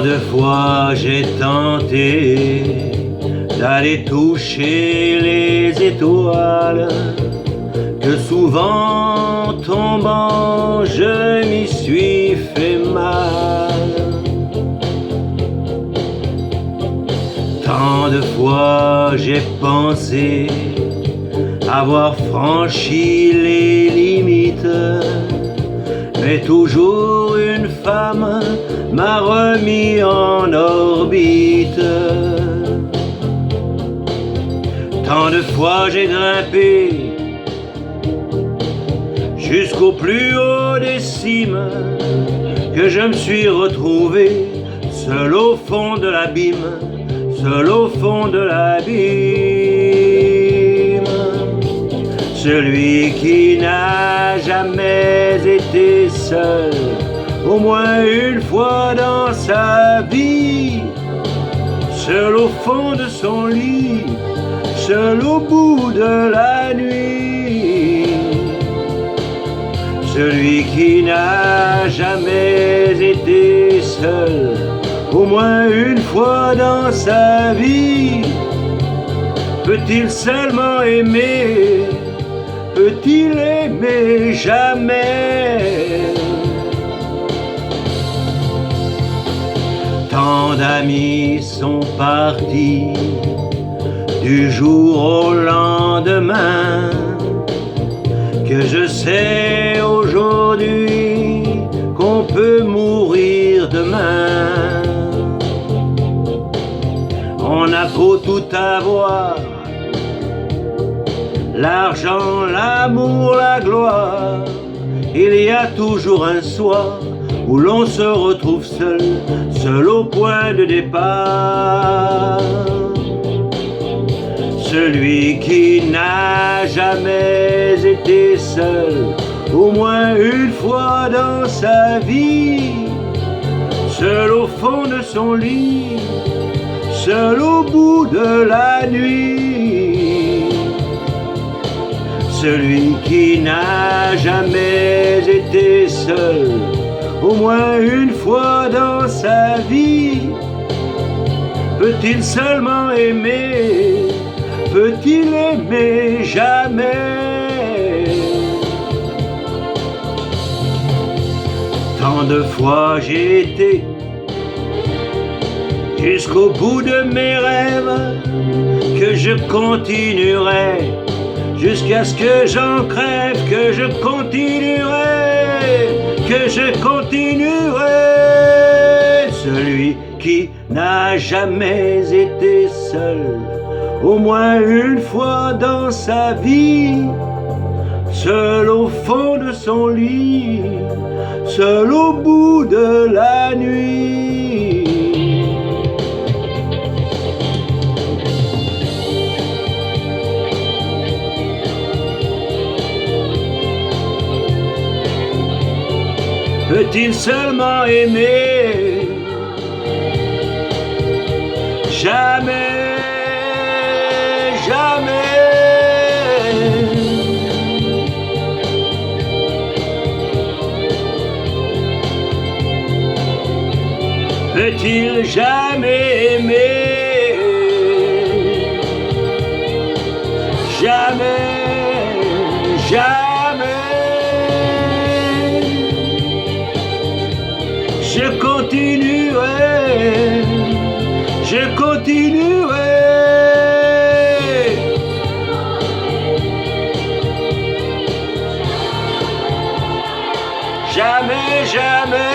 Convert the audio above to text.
de fois j'ai tenté d'aller toucher les étoiles, que souvent tombant je m'y suis fait mal. Tant de fois j'ai pensé avoir franchi les limites, mais toujours une femme m'a remis en orbite. Tant de fois j'ai grimpé jusqu'au plus haut des cimes, que je me suis retrouvé seul au fond de l'abîme, seul au fond de l'abîme. Celui qui n'a jamais été seul, au moins une fois dans sa vie, seul au fond de son lit, seul au bout de la nuit. Celui qui n'a jamais été seul, au moins une fois dans sa vie, peut-il seulement aimer? Peut-il aimer jamais? Tant d'amis sont partis du jour au lendemain, que je sais aujourd'hui qu'on peut mourir demain. On a beau tout avoir, l'argent, l'amour, la gloire, il y a toujours un soir où l'on se retrouve seul, seul au point de départ. Celui qui n'a jamais été seul, au moins une fois dans sa vie, seul au fond de son lit, seul au bout de la nuit. Celui qui n'a jamais été seul, au moins une fois dans sa vie, peut-il seulement aimer? Peut-il aimer jamais? Tant de fois j'ai été jusqu'au bout de mes rêves, que je continuerai jusqu'à ce que j'en crève, que je continuerai, que je continuerai. Celui qui n'a jamais été seul, au moins une fois dans sa vie, seul au fond de son lit, seul au bout de la nuit. Peut-il seulement aimer? Jamais, jamais. Peut-il jamais aimer? Jamais, jamais. Je continuerai, je continuerai. Jamais, jamais.